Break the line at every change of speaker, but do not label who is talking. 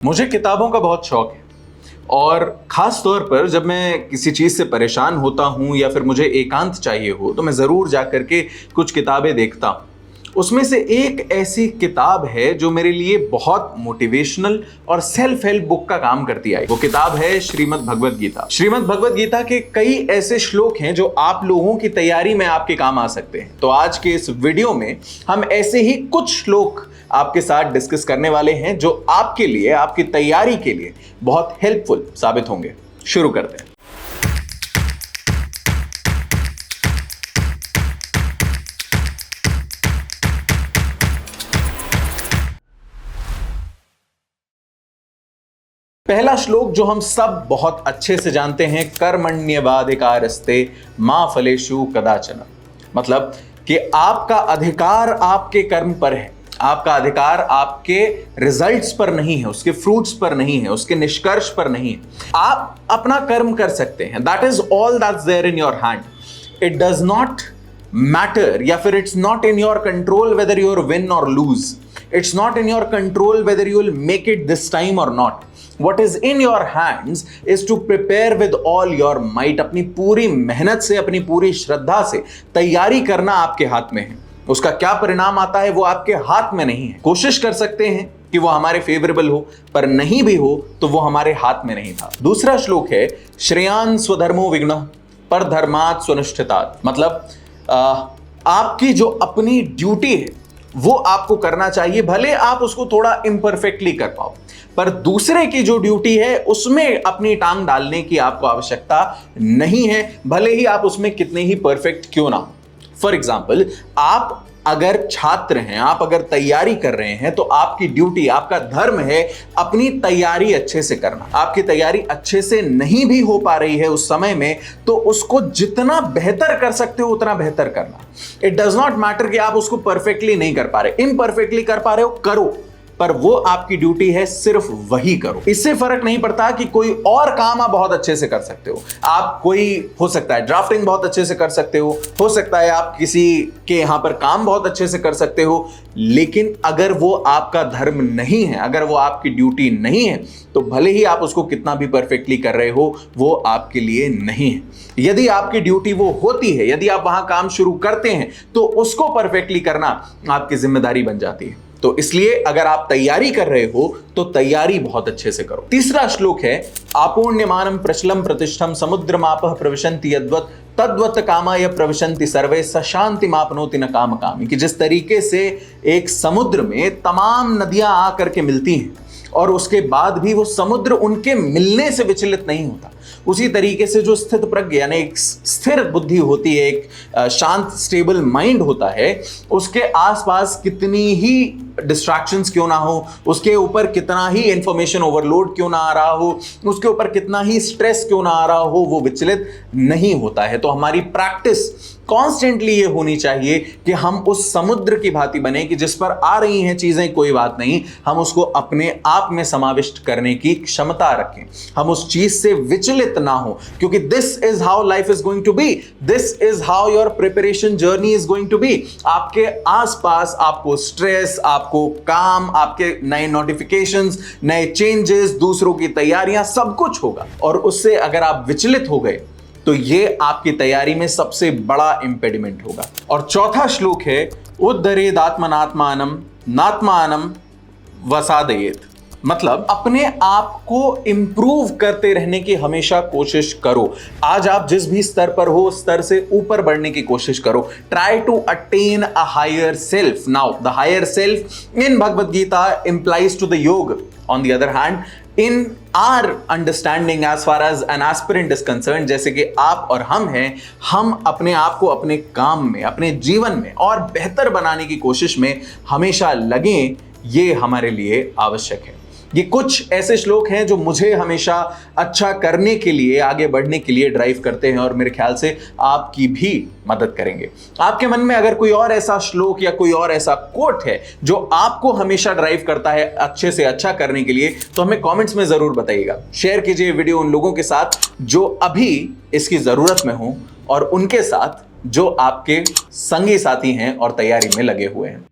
मुझे किताबों का बहुत शौक है और ख़ास तौर पर जब मैं किसी चीज़ से परेशान होता हूँ या फिर मुझे एकांत चाहिए हो तो मैं ज़रूर जा कर के कुछ किताबें देखता हूँ। उसमें से एक ऐसी किताब है जो मेरे लिए बहुत मोटिवेशनल और सेल्फ हेल्प बुक का काम करती आई। वो किताब है श्रीमद् भगवद गीता। श्रीमद् भगवद गीता के कई ऐसे श्लोक हैं जो आप लोगों की तैयारी में आपके काम आ सकते हैं। तो आज के इस वीडियो में हम ऐसे ही कुछ श्लोक आपके साथ डिस्कस करने वाले हैं जो आपके लिए, आपकी तैयारी के लिए बहुत हेल्पफुल साबित होंगे। शुरू करते हैं। पहला श्लोक जो हम सब बहुत अच्छे से जानते हैं, कर्मण्येवाधिकारस्ते मा फलेषु कदाचन। मतलब कि आपका अधिकार आपके कर्म पर है, आपका अधिकार आपके रिजल्ट्स पर नहीं है, उसके फ्रूट्स पर नहीं है, उसके निष्कर्ष पर नहीं है। आप अपना कर्म कर सकते हैं। That is all that's there in your hand. It does not matter या फिर it's not in your control whether you're win or lose. It's not in your control whether you will make it this time or not. What is in your hands is to prepare with all your might। अपनी पूरी मेहनत से, अपनी पूरी श्रद्धा से तैयारी करना आपके हाथ में है। उसका क्या परिणाम आता है वो आपके हाथ में नहीं है। कोशिश कर सकते हैं कि वो हमारे फेवरेबल हो, पर नहीं भी हो तो वो हमारे हाथ में नहीं था। दूसरा श्लोक है श्रेयान स्वधर्मो विघ्नः परधर्मात् स्वनुष्ठितात्। मतलब आपकी जो अपनी ड्यूटी है वो आपको करना चाहिए, भले आप उसको थोड़ा इम्परफेक्टली कर पाओ, पर दूसरे की जो ड्यूटी है उसमें अपनी टांग डालने की आपको आवश्यकता नहीं है, भले ही आप उसमें कितने ही परफेक्ट क्यों ना हो। फॉर एग्जाम्पल, आप अगर छात्र हैं, आप अगर तैयारी कर रहे हैं तो आपकी ड्यूटी, आपका धर्म है अपनी तैयारी अच्छे से करना। आपकी तैयारी अच्छे से नहीं भी हो पा रही है उस समय में तो उसको जितना बेहतर कर सकते हो उतना बेहतर करना। इट डज नॉट मैटर कि आप उसको परफेक्टली नहीं कर पा रहे, इम्परफेक्टली कर पा रहे हो, करो, पर वो आपकी ड्यूटी है, सिर्फ वही करो। इससे फर्क नहीं पड़ता कि कोई और काम आप बहुत अच्छे से कर सकते हो। आप कोई, हो सकता है ड्राफ्टिंग बहुत अच्छे से कर सकते हो सकता है आप किसी के यहां पर काम बहुत अच्छे से कर सकते हो, लेकिन अगर वो आपका धर्म नहीं है, अगर वो आपकी ड्यूटी नहीं है तो भले ही आप उसको कितना भी परफेक्टली कर रहे हो वो आपके लिए नहीं है। यदि आपकी ड्यूटी वो होती है, यदि आप वहां काम शुरू करते हैं तो उसको परफेक्टली करना आपकी जिम्मेदारी बन जाती है। तो इसलिए अगर आप तैयारी कर रहे हो तो तैयारी बहुत अच्छे से करो। तीसरा श्लोक है आपूर्ण्यमानम प्रचलम प्रतिष्ठम समुद्रमापः प्रविशन्ति यद्वत् तद्वत् कामाय प्रविशन्ति सर्वे स शान्तिमाप्नोति न काम कामी। कि जिस तरीके से एक समुद्र में तमाम नदियां आकर के मिलती हैं और उसके बाद भी वो समुद्र उनके मिलने से विचलित नहीं होता, उसी तरीके से जो स्थित प्रज्ञ यानी एक स्थिर बुद्धि होती है, एक शांत स्टेबल माइंड होता है, उसके आसपास कितनी ही डिस्ट्रैक्शंस क्यों ना हो, उसके ऊपर कितना ही इंफॉर्मेशन ओवरलोड क्यों ना आ रहा हो, उसके ऊपर कितना ही स्ट्रेस क्यों ना आ रहा हो, वो विचलित नहीं होता है। तो हमारी प्रैक्टिस कॉन्स्टेंटली ये होनी चाहिए कि हम उस समुद्र की भांति बने कि जिस पर आ रही हैं चीजें कोई बात नहीं, हम उसको अपने आप में समाविष्ट करने की क्षमता रखें, हम उस चीज से विचलित ना हो, क्योंकि this is how life is going to be, this is how your preparation journey is going to be. आपके आसपास आपको स्ट्रेस, आपको काम, आपके नए नोटिफिकेशंस, नए चेंजेस, दूसरों की तैयारियां, सब कुछ होगा, और उससे अगर आप विचलित हो गए तो ये आपकी तैयारी में सबसे बड़ा इंपेडिमेंट होगा। और चौथा श्लोक है उद्धरेदात्मनात्मानम नात्मानम वसादयेत। मतलब अपने आप को इंप्रूव करते रहने की हमेशा कोशिश करो। आज आप जिस भी स्तर पर हो उस स्तर से ऊपर बढ़ने की कोशिश करो। Try to attain a higher self. Now the higher self in Bhagavad Gita implies to the योग। On the other hand, in our understanding as far as an aspirant is concerned, जैसे कि आप और हम हैं, हम अपने आप को अपने काम में, अपने जीवन में और बेहतर बनाने की कोशिश में हमेशा लगें, ये हमारे लिए आवश्यक है। ये कुछ ऐसे श्लोक हैं जो मुझे हमेशा अच्छा करने के लिए, आगे बढ़ने के लिए ड्राइव करते हैं और मेरे ख्याल से आपकी भी मदद करेंगे। आपके मन में अगर कोई और ऐसा श्लोक या कोई और ऐसा कोट है जो आपको हमेशा ड्राइव करता है अच्छे से अच्छा करने के लिए, तो हमें कमेंट्स में जरूर बताइएगा। शेयर कीजिए वीडियो उन लोगों के साथ जो अभी इसकी जरूरत में हो और उनके साथ जो आपके संगी साथी हैं और तैयारी में लगे हुए हैं।